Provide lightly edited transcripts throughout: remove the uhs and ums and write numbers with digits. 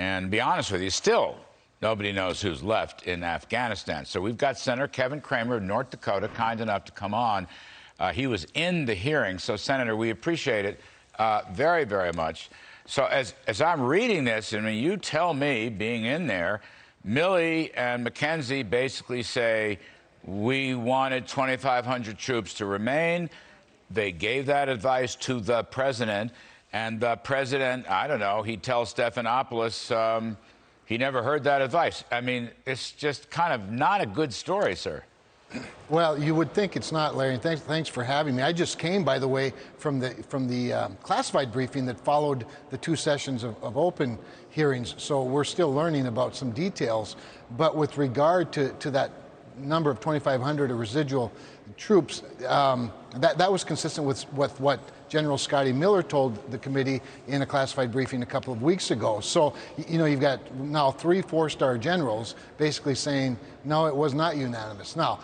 And to be honest with you, still nobody knows who's left in Afghanistan. So we've got Senator Kevin Cramer of North Dakota, kind enough to come on. He was in the hearing. So, Senator, we appreciate it very, very much. So as I'm reading this, I mean, you tell me, being in there, Milley and McKenzie basically say, we wanted 2,500 troops to remain. They gave that advice to the president. And the president, I don't know, he tells Stephanopoulos he never heard that advice. I mean, it's just kind of not a good story, sir. Well, you would think it's not, Larry, and thanks for having me. I just came, by the way, from the classified briefing that followed the 2 sessions of open hearings, so we're still learning about some details. But with regard to that number of 2,500 residual troops, that was consistent with what General Scotty Miller told the committee in a classified briefing a couple of weeks ago. So, you know, you've got now 3 4-star generals basically saying, no, it was not unanimous. Now,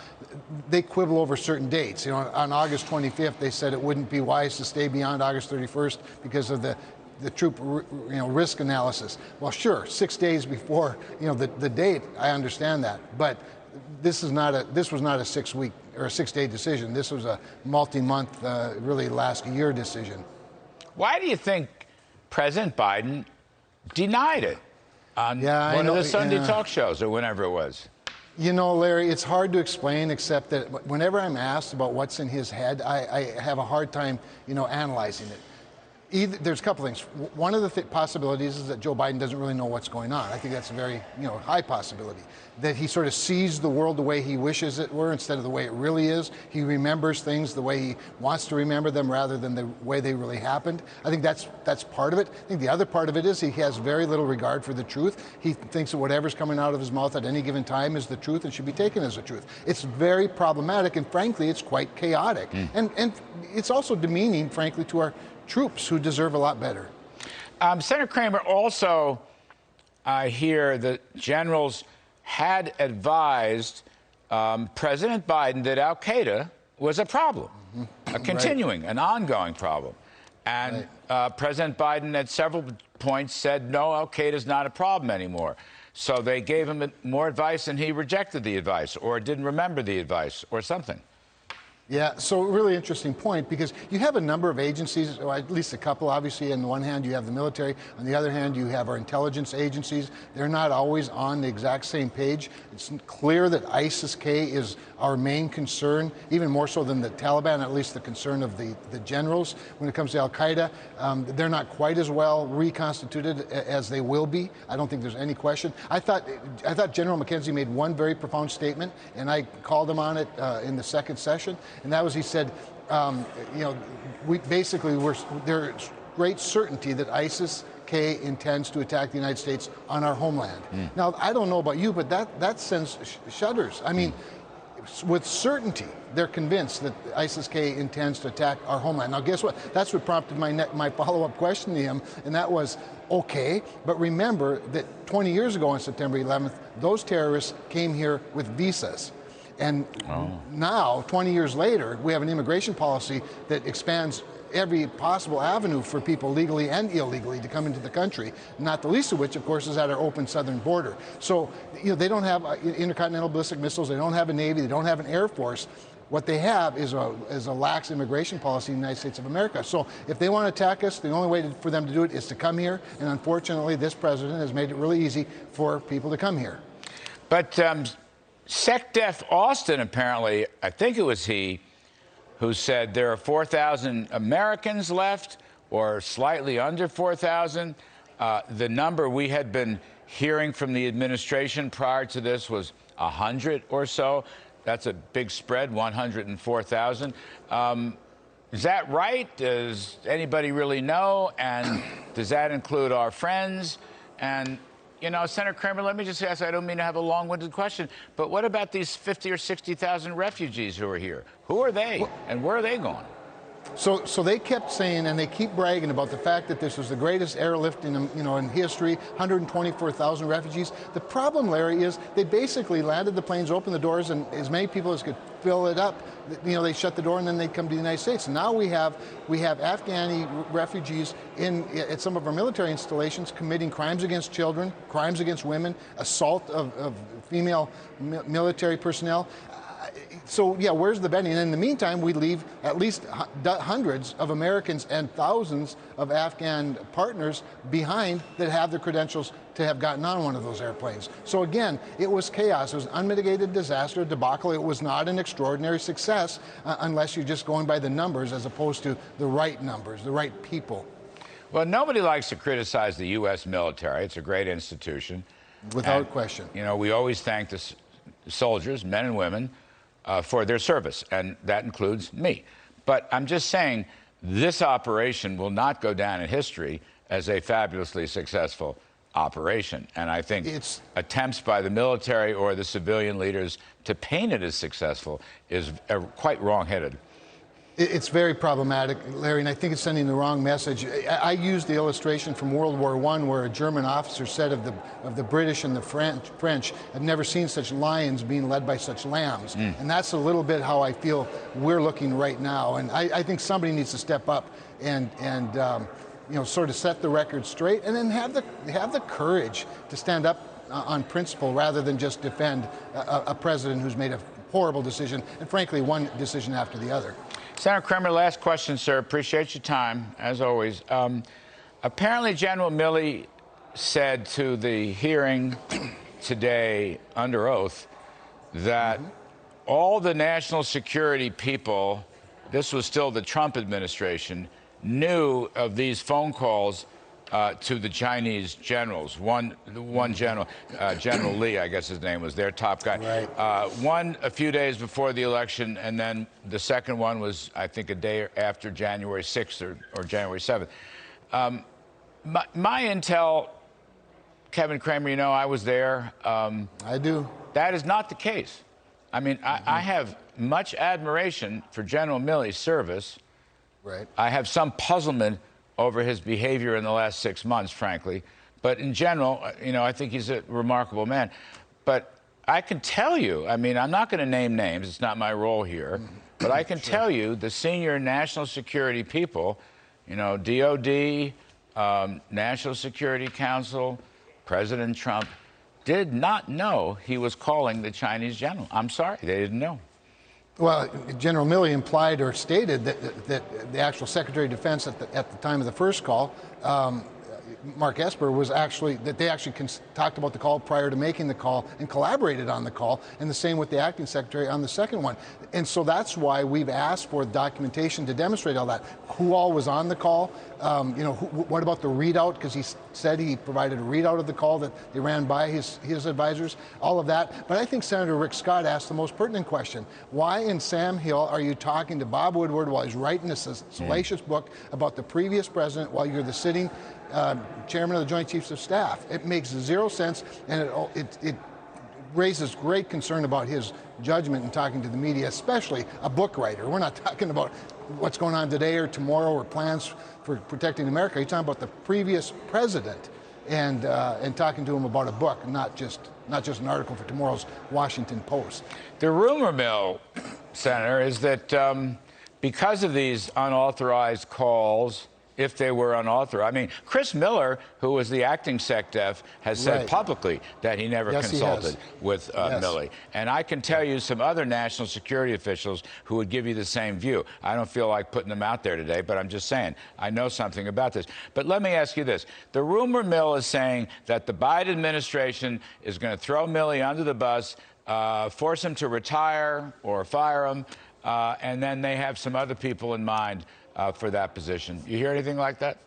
they quibble over certain dates. You know, on August 25th, they said it wouldn't be wise to stay beyond August 31st because of the troop risk analysis. Well, sure, 6 days before, you know, the date, I understand that. But this was not a 6-week or a 6-day decision. This was a multi-month, really last year decision. Why do you think President Biden denied it on one of the Sunday talk shows or whenever it was? You know, Larry, it's hard to explain, except that whenever I'm asked about what's in his head, I have a hard time, you know, analyzing it. There's a couple things. One of the possibilities is that Joe Biden doesn't really know what's going on. I think that's a very, high possibility. That he sort of sees the world the way he wishes it were instead of the way it really is. He remembers things the way he wants to remember them rather than the way they really happened. I think that's part of it. I think the other part of it is he has very little regard for the truth. He thinks that whatever's coming out of his mouth at any given time is the truth and should be taken as the truth. It's very problematic, and frankly, it's quite chaotic. And it's also demeaning, frankly, to our troops who deserve a lot better. Senator Cramer, also, I hear the generals had advised President Biden that al-Qaeda was a problem, a continuing, an ongoing problem. And President Biden at several points said, no, al-Qaeda is not a problem anymore. So they gave him more advice and he rejected the advice or didn't remember the advice or something. Yeah, so really interesting point, because you have a number of agencies, or at least a couple, obviously. On the one hand, you have the military. On the other hand, you have our intelligence agencies. They're not always on the exact same page. It's clear that ISIS-K is our main concern, even more so than the Taliban, at least the concern of the generals. When it comes to al-Qaeda, they're not quite as well reconstituted as they will be. I don't think there's any question. I thought General McKenzie made one very profound statement, and I called him on it in the second session. And that was, he said, there's great certainty that ISIS-K intends to attack the United States on our homeland. Now, I don't know about you, but that sends shudders. I mean, with certainty, they're convinced that ISIS-K intends to attack our homeland. Now, guess what? That's what prompted my follow-up question to him, and that was, okay, but remember that 20 years ago on September 11th, those terrorists came here with visas. And now, 20 years later, we have an immigration policy that expands every possible avenue for people legally and illegally to come into the country, not the least of which, of course, is at our open southern border. So, they don't have intercontinental ballistic missiles, they don't have a Navy, they don't have an Air Force. What they have is a lax immigration policy in the United States of America. So if they want to attack us, the only way for them to do it is to come here. And unfortunately, this president has made it really easy for people to come here. But SecDef Austin, apparently, I think it was he, who said there are 4,000 Americans left, or slightly under 4,000. The number we had been hearing from the administration prior to this was 100 or so. That's a big spread, 104,000. Is that right? Does anybody really know? And does that include our friends? And Senator Cramer, let me just ask, I don't mean to have a long-winded question, but what about these 50 or 60,000 refugees who are here? Who are they, and where are they going? So they kept saying, and they keep bragging about the fact that this was the greatest airlift in history, 124,000 refugees. The problem, Larry, is they basically landed the planes, opened the doors, and as many people as could fill it up, they shut the door, and then they'd come to the United States. And now we have Afghani refugees at some of our military installations committing crimes against children, crimes against women, assault of female military personnel. So, yeah, where's the vetting? And in the meantime, we leave at least hundreds of Americans and thousands of Afghan partners behind that have the credentials to have gotten on one of those airplanes. So, again, it was chaos. It was an unmitigated disaster, a debacle. It was not an extraordinary success unless you're just going by the numbers as opposed to the right numbers, the right people. Well, nobody likes to criticize the U.S. military. It's a great institution. Without question. We always thank the soldiers, men and women, for their service, and that includes me. But I'm just saying this operation will not go down in history as a fabulously successful operation. And I think attempts by the military or the civilian leaders to paint it as successful is quite wrong-headed. It's very problematic, Larry, and I think it's sending the wrong message. I used the illustration from World War I where a German officer said of the British and the French, I've never seen such lions being led by such lambs. And that's a little bit how I feel we're looking right now. And I think somebody needs to step up and sort of set the record straight, and then have the courage to stand up on principle rather than just defend a president who's made a horrible decision, and frankly, one decision after the other. Senator Cramer, last question, sir. Appreciate your time, as always. Apparently, General Milley said to the hearing today under oath that all the national security people, this was still the Trump administration, knew of these phone calls to the Chinese generals. One general, General Lee, I guess his name was, their top guy. Right. One a few days before the election, and then the second one was, I think, a day after January 6th or January 7th. My intel, Kevin Cramer, I was there. I do. That is not the case. I mean, I have much admiration for General Milley's service. Right. I have some puzzlement over his behavior in the last 6 months, frankly. But in general, I think he's a remarkable man. But I can tell you, I'm not going to name names. It's not my role here. But I can tell you the senior national security people, DOD, National Security Council, President Trump, did not know he was calling the Chinese general. I'm sorry, they didn't know. Well, General Milley implied or stated that the actual Secretary of Defense at the time of the first call, Mark Esper, was they actually talked about the call prior to making the call and collaborated on the call, and the same with the acting secretary on the second one. And so that's why we've asked for documentation to demonstrate all that. Who all was on the call? What about the readout? Because he said he provided a readout of the call that they ran by his advisors, all of that. But I think Senator Rick Scott asked the most pertinent question. Why in Sam Hill are you talking to Bob Woodward while he's writing this salacious book about the previous president while you're the sitting chairman of the Joint Chiefs of Staff? It makes zero sense, and it raises great concern about his judgment in talking to the media, especially a book writer. We're not talking about what's going on today or tomorrow or plans for protecting America. You're talking about the previous president and talking to him about a book, not just an article for tomorrow's Washington Post. The rumor mill, Senator, is that because of these unauthorized calls, if they were unauthorized. Chris Miller, who was the acting SecDef, has said publicly that he never consulted with Milley. And I can tell you some other national security officials who would give you the same view. I don't feel like putting them out there today, but I'm just saying, I know something about this. But let me ask you this. The rumor mill is saying that the Biden administration is going to throw Milley under the bus, force him to retire or fire him, and then they have some other people in mind for that position. You hear anything like that?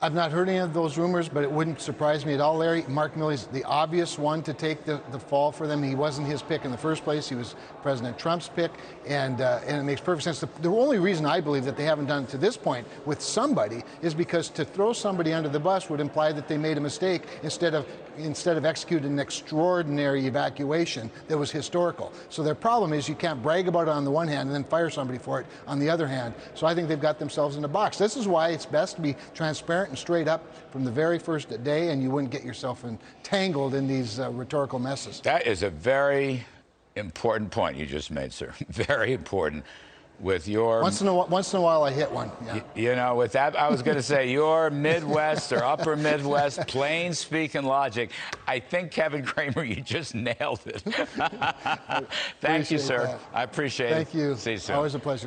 I've not heard any of those rumors, but it wouldn't surprise me at all, Larry. Mark Milley's the obvious one to take the fall for them. He wasn't his pick in the first place. He was President Trump's pick, and it makes perfect sense. The only reason I believe that they haven't done it to this point with somebody is because to throw somebody under the bus would imply that they made a mistake instead of executing an extraordinary evacuation that was historical. So their problem is you can't brag about it on the one hand and then fire somebody for it on the other hand. So I think they've got themselves in a box. This is why it's best to be transparent and straight up from the very first day, and you wouldn't get yourself entangled in these rhetorical messes. That is a very important point you just made, sir. Very important. With your once in a while I hit one. Yeah. You know, with that, I was going to say your Midwest or Upper Midwest plain speaking logic. I think, Kevin Cramer, you just nailed it. Thank you, sir. That. I appreciate it. Thank you. See you soon. Always a pleasure.